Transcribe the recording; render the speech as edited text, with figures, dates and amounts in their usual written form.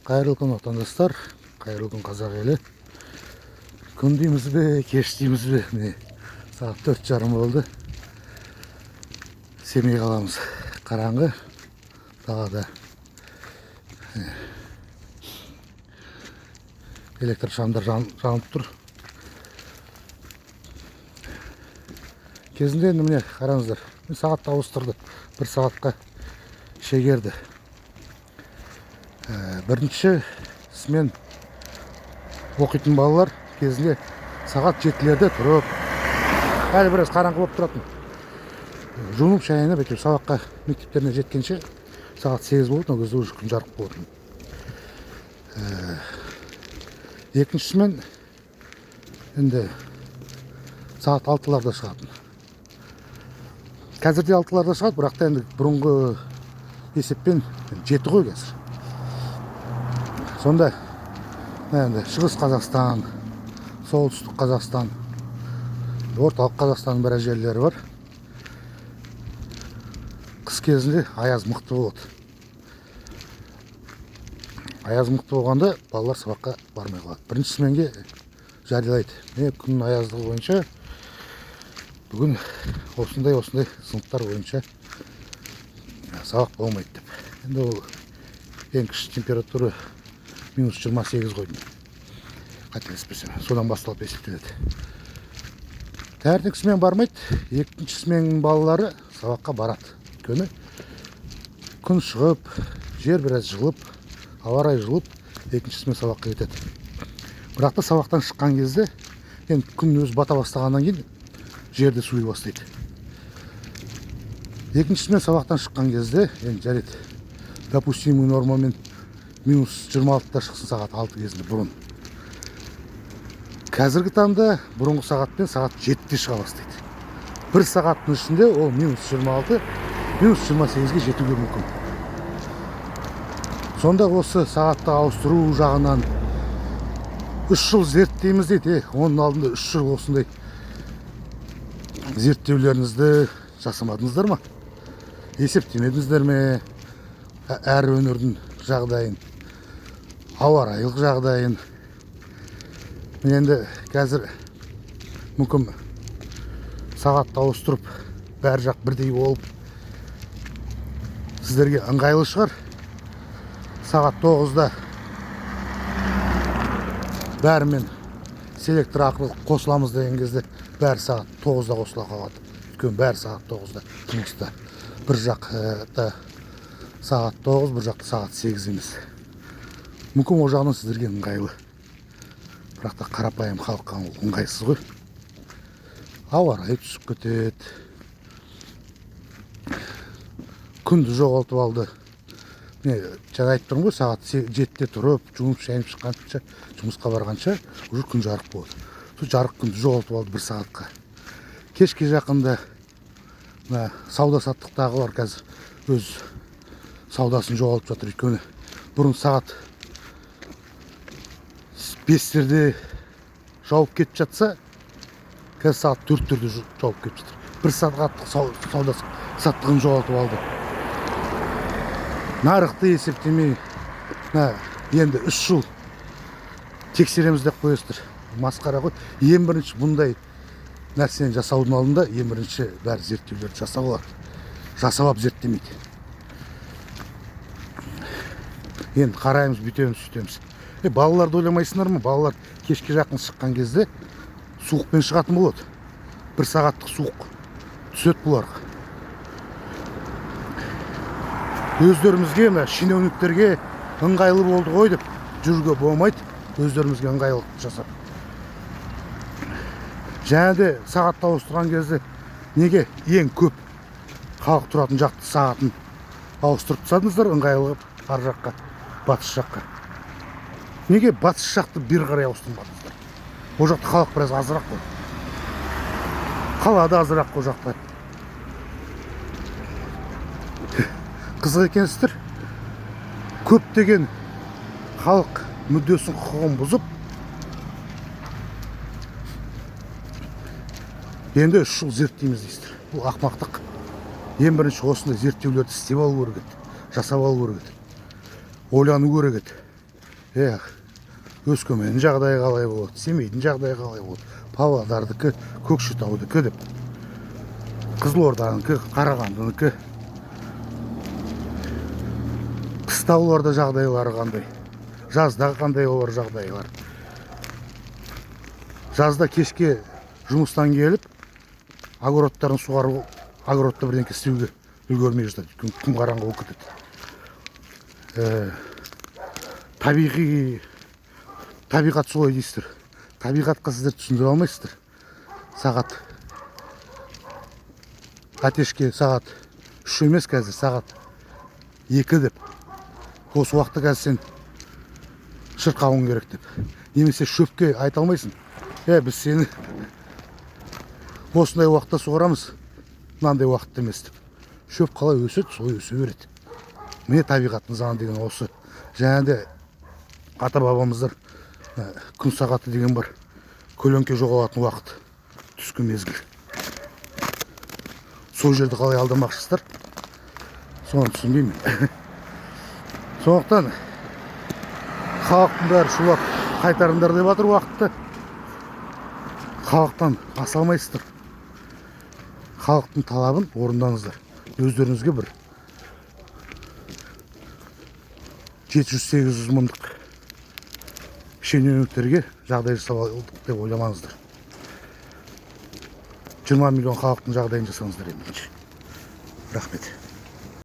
Қайырлы күн отандастар, қайырлы күн қазақ елі. Күн дейміз бе, кеш дейміз бе, міне сағат 4:30 болды. Семей қаламыз қараңғы, далада электр шамдар жанып тұр. Кезінде енді міне қараңыздар, сағат ауыстырды, 1 сағатқа шегерді. Бірінші смен оқитын балалар кезінде сағат 7-лерде тұрып, әлі біраз қараңғы болып тұратын. Жуынып шайынып, сабаққа мектептеріне жеткенше сағат 8 болды, ол кезде уже күн жарық болатын. Екінші смен енді сағат 6-ларда шығатын. Қазірде 6-ларда шығады, бірақ та енді бұрынғы есеппен 7 ғой қазір. Сонда енді Шығыс Қазақстан, Солтүстік Қазақстан, орталық Қазақстанның біраз жерлері бар. Қыс кезінде аяз мықты болады. Аяз мықты болғанда балалар сабаққа бармай қалады. Бірінші сменге жариялайды. Күн аяздығы бойынша бүгін осындай сыныптар бойынша сабақ болмайды деп. Енді ол ең кіші температура -28 қойдым. Қателеспесем, содан басталып есептеледі. Таңертең смен бармайды, екінші сменнің балалары сабаққа барады. Өйткені күн шығып, жер біраз жылып, ауа райы жылып, екінші смен сабаққа кетеді. Бірақ та сабақтан шыққан кезде, енді күн өзі бата бастағаннан кейін жерді суи бастайды. Екінші смен сабақтан шыққан кезде, енді жарайды, допустимый нормамен -26-да шықсын сағат 6 кезінде бұрын. Қазіргі таңда бұрынғы сағатпен сағат 7-де шыға бастайды. 1 сағаттың ішінде ол -26, -28-ге жетуге мүмкін. Сонда осы сағатты ауыстыру жағынан 3 жыл зерттейміз дейді. Оның алдында 3 жыл осындай зерттеулеріңізді жасамадыңыздар ма? Есептемедіңіздер ме? Әр өңірдің жағдайын, ауа райлық жағдайын. Мен енді қазір мүмкін сағатты ауыстырып, бәр жақ бірдей болып, сіздерге ыңғайлы шығар. Сағат 9-да бәрімен селектор арқылы қосыламыз деген кезде бәрі сағат 9-да қосыла қалады. Өйткені бәрі сағат 9-да жұмыста. Бір жақта сағат 9, бір жақта сағат 8 емес. Мүмкін ол жағынан сіздерге ыңғайлы. Бірақ та қарапайым халыққа ыңғайсыз ғой. Ауа райы түсіп кетеді. Күнді жоғалтып алды. Жаңа айтып тұрмын ғой, сағат 7-де тұрып, жуынып шайынып шыққанша, жұмысқа барғанша уже күн жарық болады. Сол жарық күнді жоғалтып алды 1 сағатқа. Кешке жақында сауда-саттықтағылар қазір өз саудасын жоғалтып жатыр. Өйткені бұрын сағат 5-терде жауып кетіп жатса, қазір сағат 4-терде жауып кетіп жатыр. 1 сағаттық сауда-саттығын жоғалтып алды. Нарықты есептемей, енді 3 жыл тексереміз деп қойыстыр. Масқара ғой. Ең бірінші бұндай нәрсені жасаудың алдында, ең бірінші бәрі зерттеулерді жасап алады. Жасап зерттемейді. Енді қараймыз, бүйтеміз, сүйтеміз. Балаларды ойламайсыңдар ма? Балалар кешке жақын шыққан кезде суықпен шығатын болады. 1 сағаттық суық түсет бұларға. Өздерімізге, шенеуніктерге ыңғайлы болды ғой деп жүруге болмайды. Өздерімізге ыңғайлылық жасап. Және де сағатты ауыстырған кезде неге ең көп халық тұратын жақты сағатын ауыстырып тастадыңыздар ыңғайлы ар жаққа, батыс жаққа. Неге батыс жақты бері қарай ауыстырмадыңыздар? О жақта халық біраз азырақ қой. Қалада азырақ о жақта. Қызық екенсіздер. Көптеген халық мүддесін құқығын бұзып, енді 3 жыл зерттейміз дейсіздер. Бұл ақмақтық. Ең бірінші осындай зерттеулерді істеп алу керек еді. Жасап алу керек еді. Ойлану керек еді. Өскеменнің жағдайы қалай болады, Семейдің жағдайы қалай болады, Павлодардікі, Көкшетаудікі деп, Қызылорданікі, Қарағандыныкі, қыстауларда жағдайлары қандай, жазда қандай олар жағдайлар. Жазда кешке жұмыстан келіп, огородтарын суғару, огородта бірдеңке істеуге үлгермей жатады. Күн қараңғы болып кетеді. Табиғат солай дейсіздер. Табиғатқа сіздер түсіндіре алмайсыздар. Сағат атешке сағат 3 емес қазір, сағат 2 деп. Осы уақытта қазір сен шырқауың керек деп. Немесе шөпке айта алмайсың. Біз сені осындай уақытта суғарамыз, мынандай уақытта емес деп. Шөп қалай өседі, солай өсе береді. Міне табиғаттың заңы деген осы. Және де ата бабамыздар күн сағаты деген бар. Көлеңке жоғалатын уақыт, түскі мезгіл. Сол жерді қалай алдамақшысыздар, соны түсінбеймін. Сондықтан халықтың бәрі шулап қайтарыңдар деп жатыр уақытты. Халықтан аса алмайсыздар. Халықтың талабын орындаңыздар. Өздеріңізге бір 700-800 мыңдық шенеуніктерге жағдай жасап алдық деп ойламаңыздар. 20 миллион халықтың жағдайын жасаңыздар ендеше. Рахмет.